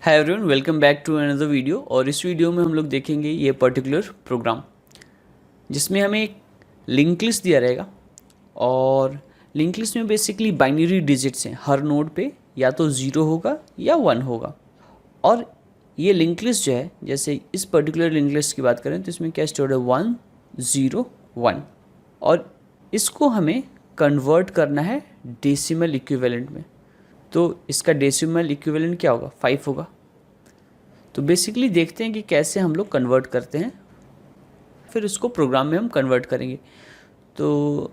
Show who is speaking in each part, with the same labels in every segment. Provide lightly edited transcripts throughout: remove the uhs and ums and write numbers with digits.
Speaker 1: Hi everyone, welcome back to another video. और इस video में हम लोग देखेंगे ये पर्टिकुलर प्रोग्राम जिसमें हमें एक लिंक लिस्ट दिया रहेगा। और लिंक लिस्ट में बेसिकली बाइनरी डिजिट्स हैं, हर नोड पे या तो 0 होगा या 1 होगा। और ये लिंक लिस्ट जो है, जैसे इस पर्टिकुलर लिंक लिस्ट की बात करें तो इसमें क्या स्टोर्ड है 1 0 1। और इसको हमें कन्वर्ट करना है डेसिमल इक्विवेलेंट में। तो इसका डेसिमल इक्विवेलेंट क्या होगा, 5 होगा। तो बेसिकली देखते हैं कि कैसे हम लोग कन्वर्ट करते हैं, फिर उसको प्रोग्राम में हम कन्वर्ट करेंगे। तो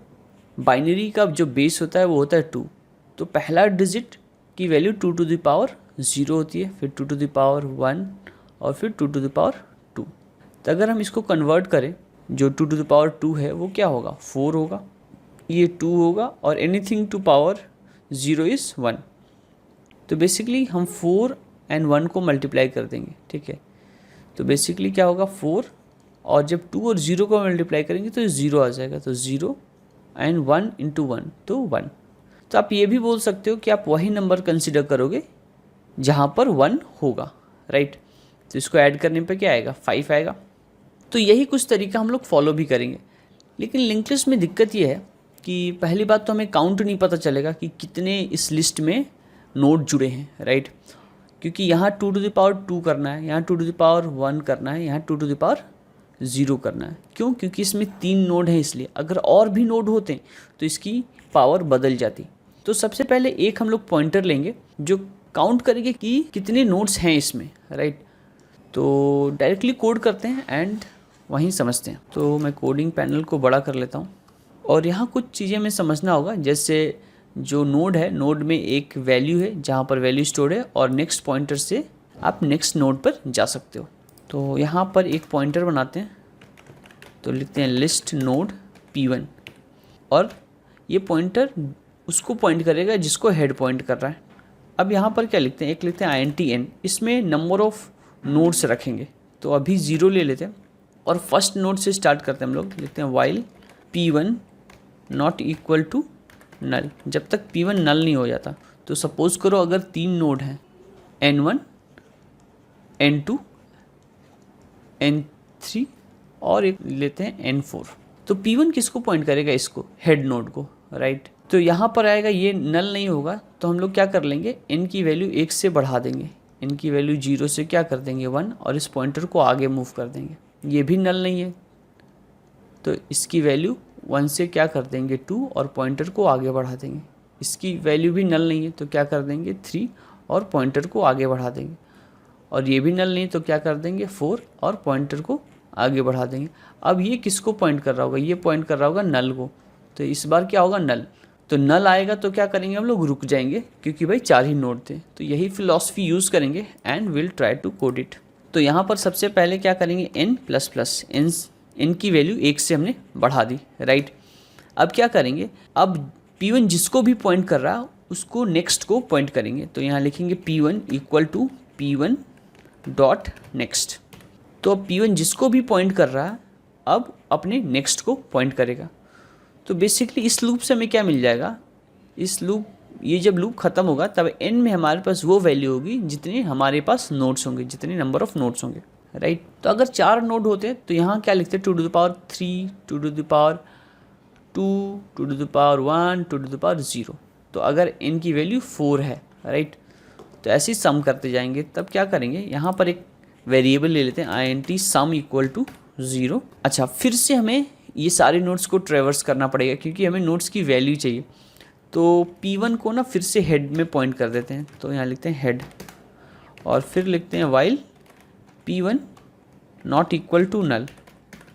Speaker 1: बाइनरी का जो बेस होता है वो होता है 2। तो पहला डिजिट की वैल्यू 2 टू द पावर 0 होती है, फिर 2 टू द पावर 1 और फिर 2 टू द पावर 2। तो अगर हम इसको कन्वर्ट करें, जो 2 टू द पावर 2 है वो क्या होगा, 4 होगा, ये 2 होगा, और एनीथिंग टू पावर 0 इज़ 1। तो बेसिकली हम 4 एंड 1 को मल्टीप्लाई कर देंगे, ठीक है। तो बेसिकली क्या होगा 4, और जब 2 और 0 को मल्टीप्लाई करेंगे तो 0 आ जाएगा। तो 0 एंड 1 इंटू 1 तो 1। तो आप ये भी बोल सकते हो कि आप वही नंबर कंसिडर करोगे जहाँ पर 1 होगा, राइट। तो इसको ऐड करने पे क्या आएगा, 5 आएगा। तो यही कुछ तरीका हम लोग फॉलो भी करेंगे। लेकिन लिंक लिस्ट में दिक्कत ये है कि पहली बात तो हमें काउंट नहीं पता चलेगा कि कितने इस लिस्ट में नोड जुड़े हैं, राइट। क्योंकि यहाँ 2 टू द पावर 2 करना है, यहाँ 2 टू द पावर 1 करना है, यहाँ 2 टू द पावर 0 करना है। क्यों? क्योंकि इसमें 3 नोड हैं, इसलिए। अगर और भी नोड होते तो इसकी पावर बदल जाती। तो सबसे पहले एक हम लोग पॉइंटर लेंगे जो काउंट करेंगे कि कितने नोड्स हैं इसमें, राइट। तो डायरेक्टली कोड करते हैं एंड वहीं समझते हैं। तो मैं कोडिंग पैनल को बड़ा कर लेता हूँ, और यहाँ कुछ चीज़ें हमें समझना होगा। जैसे जो नोड है, नोड में एक वैल्यू है जहाँ पर वैल्यू स्टोर्ड है, और नेक्स्ट पॉइंटर से आप नेक्स्ट नोड पर जा सकते हो। तो यहाँ पर एक पॉइंटर बनाते हैं, तो लिखते हैं लिस्ट नोड P1, और ये पॉइंटर उसको पॉइंट करेगा जिसको हेड पॉइंट कर रहा है। अब यहाँ पर क्या लिखते हैं, एक लिखते हैं INTN, इसमें नंबर ऑफ नोड्स रखेंगे। तो अभी 0 ले लेते हैं और फर्स्ट नोड से स्टार्ट करते हैं हम लोग। लिखते हैं while P1 not equal to null, जब तक P1 नल नहीं हो जाता। तो सपोज करो अगर 3 नोड हैं, N1 N2 N3 और एक लेते हैं N4। तो P1 किसको पॉइंट करेगा, इसको, हेड नोड को, राइट। तो यहाँ पर आएगा, ये नल नहीं होगा तो हम लोग क्या कर लेंगे, n की वैल्यू 1 से बढ़ा देंगे, n की वैल्यू 0 से क्या कर देंगे 1, और इस पॉइंटर को आगे मूव कर देंगे। ये भी नल नहीं है तो इसकी वैल्यू 1 से क्या कर देंगे 2, और पॉइंटर को आगे बढ़ा देंगे। इसकी वैल्यू भी नल नहीं है तो क्या कर देंगे 3, और पॉइंटर को आगे बढ़ा देंगे। और ये भी नल नहीं तो क्या कर देंगे 4, और पॉइंटर को आगे बढ़ा देंगे। अब ये किसको पॉइंट कर रहा होगा, ये पॉइंट कर रहा होगा नल को। तो इस बार क्या होगा, नल। तो नल आएगा तो क्या करेंगे हम लोग, रुक जाएंगे, क्योंकि भाई 4 ही नोड थे। तो यही फिलॉसफी यूज़ करेंगे and will try to code it. तो यहाँ पर सबसे पहले क्या करेंगे, n++, n की वैल्यू 1 से हमने बढ़ा दी, राइट। अब क्या करेंगे, अब P1 जिसको भी पॉइंट कर रहा है उसको नेक्स्ट को पॉइंट करेंगे। तो यहाँ लिखेंगे P1 equal to P1 dot next. तो अब P1 जिसको भी पॉइंट कर रहा है अब अपने नेक्स्ट को पॉइंट करेगा। तो बेसिकली इस लूप से हमें क्या मिल जाएगा, इस लूप, ये जब लूप ख़त्म होगा तब n में हमारे पास वो वैल्यू होगी जितने हमारे पास नोड्स होंगे, जितने नंबर ऑफ नोड्स होंगे, राइट। तो अगर 4 नोड होते तो यहाँ क्या लिखते, 2 to the power 3, 2 to the power 2, 2 to the power 1, 2 to the power 0। तो अगर n की वैल्यू 4 है, राइट, तो ऐसे ही सम करते जाएंगे। तब क्या करेंगे, यहाँ पर एक वेरिएबल ले लेते हैं INT सम इक्वल टू 0। अच्छा, फिर से हमें ये सारे नोड्स को ट्रेवर्स करना पड़ेगा क्योंकि हमें नोड्स की वैल्यू चाहिए। तो P1 को ना फिर से हेड में पॉइंट कर देते हैं। तो यहाँ लिखते हैं हेड, और फिर लिखते हैं while P1 not equal to null.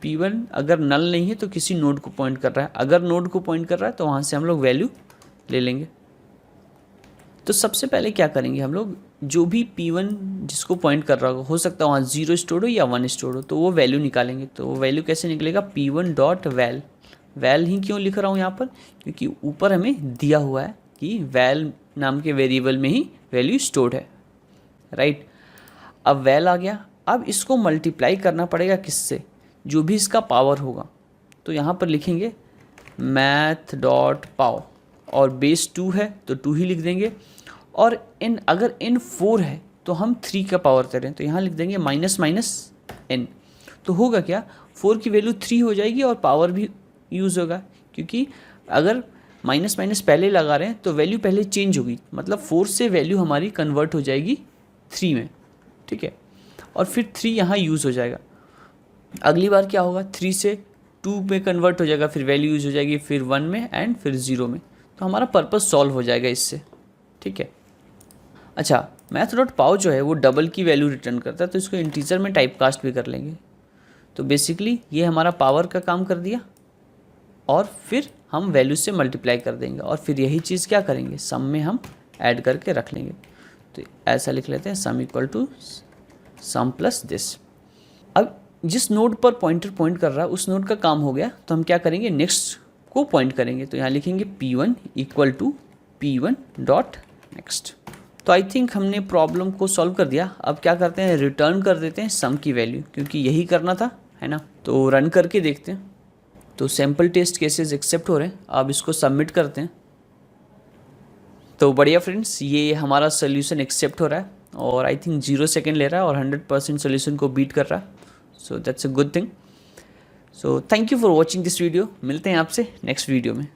Speaker 1: P1 अगर नल नहीं है तो किसी नोड को पॉइंट कर रहा है, अगर नोड को पॉइंट कर रहा है तो वहाँ से हम लोग वैल्यू ले लेंगे। तो सबसे पहले क्या करेंगे हम लोग, जो भी P1 जिसको पॉइंट कर रहा हो सकता है वहाँ 0 स्टोर हो या 1 स्टोर हो, तो वो वैल्यू निकालेंगे। तो वो वैल्यू कैसे निकलेगा, P1 डॉट वैल। वैल ही क्यों लिख रहा हूँ यहाँ पर, क्योंकि ऊपर हमें दिया हुआ है कि वैल नाम के वेरिएबल में ही वैल्यू स्टोर्ड है, राइट। अब वैल आ गया, अब इसको मल्टीप्लाई करना पड़ेगा किससे, जो भी इसका पावर होगा। तो यहाँ पर लिखेंगे मैथ डॉट पाव, और बेस 2 है तो 2 ही लिख देंगे। और n अगर n 4 है तो हम 3 का पावर दे रहे हैं, तो यहाँ लिख देंगे माइनस माइनस एन। तो होगा क्या, 4 की वैल्यू 3 हो जाएगी और पावर भी यूज़ होगा, क्योंकि अगर माइनस माइनस पहले लगा रहे हैं तो वैल्यू पहले चेंज होगी, मतलब 4 से वैल्यू हमारी कन्वर्ट हो जाएगी 3 में, ठीक है। और फिर 3 यहाँ यूज़ हो जाएगा। अगली बार क्या होगा, 3 से 2 में कन्वर्ट हो जाएगा, फिर वैल्यू यूज़ हो जाएगी, फिर 1 में एंड फिर 0 में। तो हमारा पर्पस सॉल्व हो जाएगा इससे, ठीक है। अच्छा, math.pow जो है वो डबल की वैल्यू रिटर्न करता है, तो इसको इंटीजर में टाइप कास्ट भी कर लेंगे। तो बेसिकली ये हमारा पावर का काम कर दिया, और फिर हम वैल्यू से मल्टीप्लाई कर देंगे, और फिर यही चीज़ क्या करेंगे, सम में हम ऐड करके रख लेंगे। तो ऐसा लिख लेते हैं, sum equal to sum plus this. अब जिस नोड पर पॉइंटर पॉइंट कर रहा है उस नोड का काम हो गया, तो हम क्या करेंगे, नेक्स्ट को पॉइंट करेंगे। तो यहाँ लिखेंगे P1 equal to P1 dot next. तो आई थिंक हमने प्रॉब्लम को सॉल्व कर दिया। अब क्या करते हैं, रिटर्न कर देते हैं सम की वैल्यू, क्योंकि यही करना था, है ना। तो रन करके देखते हैं। तो सैम्पल टेस्ट केसेस एक्सेप्ट हो रहे हैं, अब इसको सबमिट करते हैं। तो बढ़िया फ्रेंड्स, ये हमारा सोल्यूशन एक्सेप्ट हो रहा है और आई थिंक 0 सेकेंड ले रहा है और 100% सोल्यूशन को बीट कर रहा है। So that's a good thing. So thank you for watching this video. मिलते हैं आपसे नेक्स्ट वीडियो में।